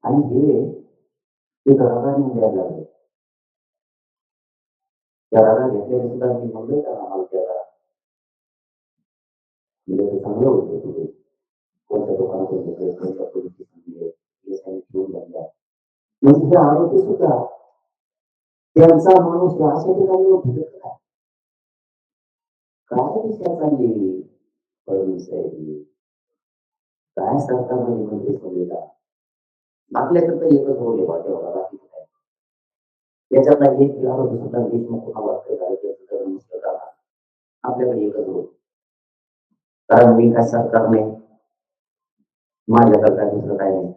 आणि हे ते घरादार द्यायला लागले. त्या रागा घेतल्याने सुद्धा मी म्हणलोय का आम्हाला त्याला म्हणजे ते चांगलं होतं तुम्ही कोणत्या दुकानातून घेतले कोणत्या पद्धतीची संधी आहे हे सांगितलं घेऊन द्या. म्हणजे हे आरोपी सुद्धा त्यांचा माणूस अशा ठिकाणी भेटत काय काय दिशा चालली फडणवीस साहेब काय सरकारमध्ये मंत्री संहिता आपल्याकडे एकच रोल आहे वाटेवर बाकीचं काय याच्यातला एक आरोपी सुद्धा देशमुख कुणा वाटतंय झालं त्याचं नुसतं करा आपल्याकडे एकच रोल कारण मी काय सरकार नाही माझ्याकडे काय दुसरं काय नाही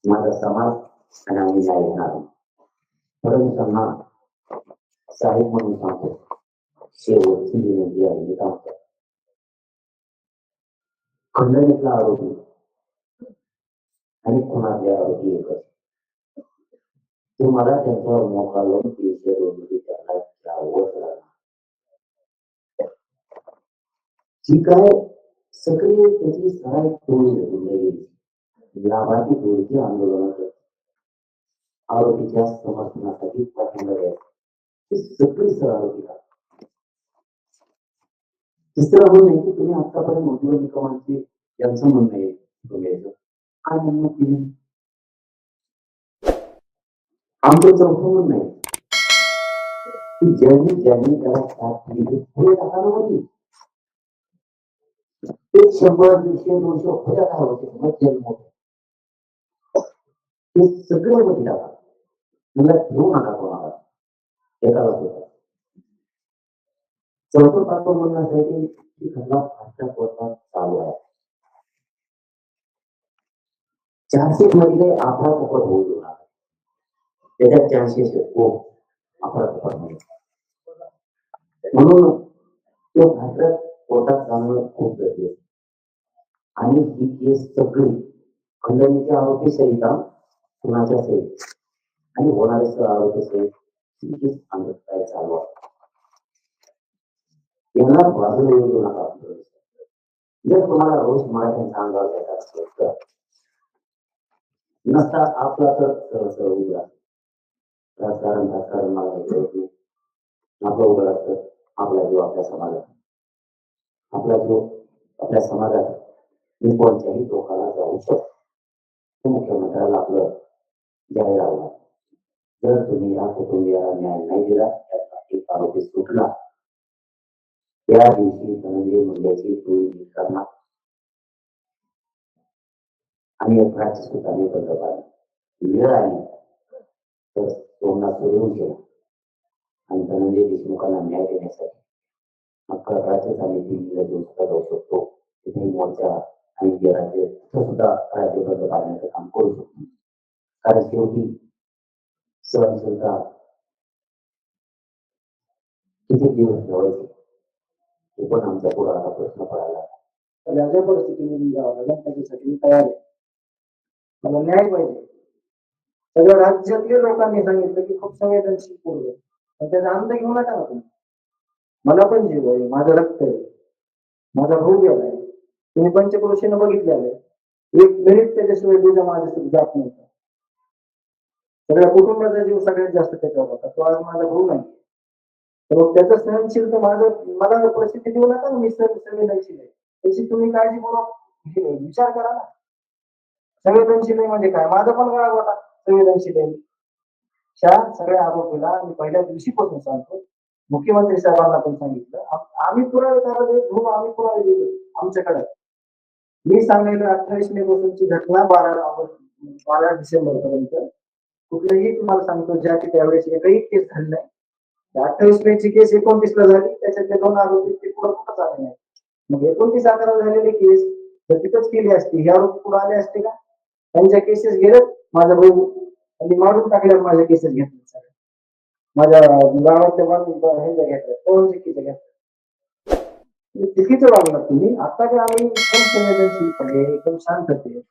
माझा समाज आणि आम्ही न्याय घेणार फडणवीसांना साहेब म्हणून सांगतो शेवटची विनंती आहे मी सांगतो खंडणीतला आरोपी आणि खुनातले आरोपी एकच तुम्हाला त्यांच्यावर मोका लावून त्यांना जावंच लागणार जी काय सक्रिय त्याची सराय टोळी गेली लाभार्थी टोळीची आंदोलन करते आरोपीच्या समर्थनासाठी पाठिंबा द्यायचा सगळी आरोपी तिसरं म्हणणं आहे की तुम्ही आतापर्यंत उज्ज्वल निकमांचे यांचं म्हणणं आहे काय म्हणणं केली आमचं चौथं म्हणणं आहे की ज्यांनी त्याला साथ दिली पुढे टाकायला होती ते 100-200 होत्या काय होते मग जन्म ते सगळे मध्ये टाका मला घेऊ नका कोणाला एकाला होता चौथं पात्र म्हणण्यासाठी की खल्ला फारच्या पोटात चालू आहे 400 मध्ये आपला कपट होऊ देऊ नका त्याच्यात 400 आपला कपट म्हणून तो भारतात पोटात चालणं खूप गरजेचं आणि ही केस सगळी खंडणीच्या आरोपी सहित कुणाच्या सहित आणि होणारे आरोपी सहित ही केस काय चालू आहे यांना बाजूला येऊ नका जर तुम्हाला रोज मराठ्यांचा अंगावर घ्यायचा असेल तर नसता आपला तर सरळ उघडा राजकारण मला नाही आपलं उघड असतं आपला जीव आपल्या समाजात आपला जीव आपल्या समाजात मी कोणत्याही लोकांना जाऊ शकतो मुख्यमंत्र्याला आपलं जाहीर लावला जर तुम्ही या कुटुंबियाला न्याय नाही दिला त्याचा एक आरोपी सुटला त्या दिवशी धनंजय मुंडेची टोळी करणार आणि एक राज्य सुद्धा बंद पाडली वेळ आली तर सोमनाथ येऊन गेला आणि धनंजय देशमुखांना न्याय देण्यासाठी अख्खा राज्य समितीला देऊन सुद्धा जाऊ शकतो तिथे मोर्चा आणि जे राज्य सुद्धा राज्य बंद पाडण्याचं काम करू शकतो कारण शेवटी सहनशीलता किती दिवस ठेवायचे हे पण आमच्या पुढे आता प्रश्न पडायला तर अशा परिस्थितीमध्ये जावं लागेल त्याच्यासाठी मी तयार आहे मला न्याय पाहिजे सगळ्या राज्यातल्या लोकांनी सांगितलं की खूप संवेदनशील पूर्व पण त्याचा अंत घेऊ नका ना तुम्ही मला पण जीव आहे माझं रक्त आहे माझा भाऊ गेलाय तुम्ही पंचक्रोशीनं बघितले आले एक मिनिट त्याच्याशिवाय तुझ्या माझ्या जात नव्हता सगळ्या कुटुंबाचा जीव सगळ्यात जास्त त्याच्यावर होता तो आज माझा भाऊ नाही तर मग त्याचं सहनशील तर मला परिस्थिती देऊ नका मी संवेदनशील आहे त्याची तुम्ही काळजीपूर्वक विचार करा ना संवेदनशील आहे म्हणजे काय माझा पण गळा होता संवेदनशील आहे सगळ्या आरोपीला मी पहिल्या दिवशीपासून सांगतो मुख्यमंत्री साहेबांना पण सांगितलं आम्ही पुरावे त्याला आम्ही पुरावे दिलो आमच्याकडे मी सांगितलं 28 मे पासूनची घटना 12 डिसेंबर पर्यंत कुठलंही तुम्हाला सांगतो ज्या की त्यावेळेस एकही केस झाली नाही 28 मे ची केस 29 ला झाली त्याच्यातले 2 आरोपी ते पुढे कुठंच आले नाही मग 29/11 झालेली केस जर तिथंच केली असती हे आरोप पुढे आले असते का त्यांच्या केसेस गेले माझा भाऊ आणि मारून टाकल्यावर माझ्या केसेस घेतल्या माझ्या गावातल्या हे घेतल्या कोण चुकीचं घेतलं चुकीचं वागणार तुम्ही आता काय आम्ही एकदम संवेदनशीलपणे एकदम शांततेत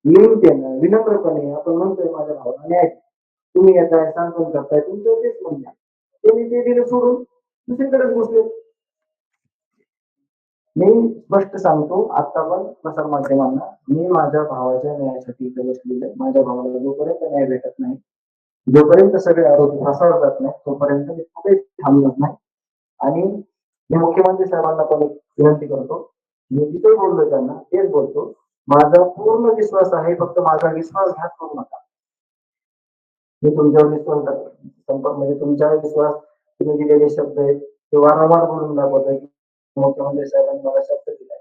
नियमितेनं विनम्रपणे आपण म्हणतोय माझ्या भावाला न्याय तुम्ही येताय सांत्वन करताय तुमचं तेच म्हणणं त्यांनी ते दिलं सोडून दुसरीकडेच बसले मी स्पष्ट सांगतो आता पण प्रसार माध्यमांना, मी माझ्या भावाच्या न्यायासाठी इथे बसलेलो आहे. माझ्या भावाला जोपर्यंत न्याय भेटत नाही, जोपर्यंत सगळे आरोपी फासावर जात नाही, तोपर्यंत मी कुठेच थांबणार नाही. आणि मी मुख्यमंत्री साहेबांना पण एक विनंती करतो, मी जिथे बोललो त्यांना तेच बोलतो. माझा पूर्ण विश्वास आहे, फक्त माझा विश्वासघात करू नका. मी तुमच्यावर विश्वास संपर्क म्हणजे तुमच्यावर विश्वास, तुम्ही दिलेले शब्द आहेत ते वारंवार बोलून दाखवत आहे. मुख्यमंत्री साहेबांनी मला शब्द दिला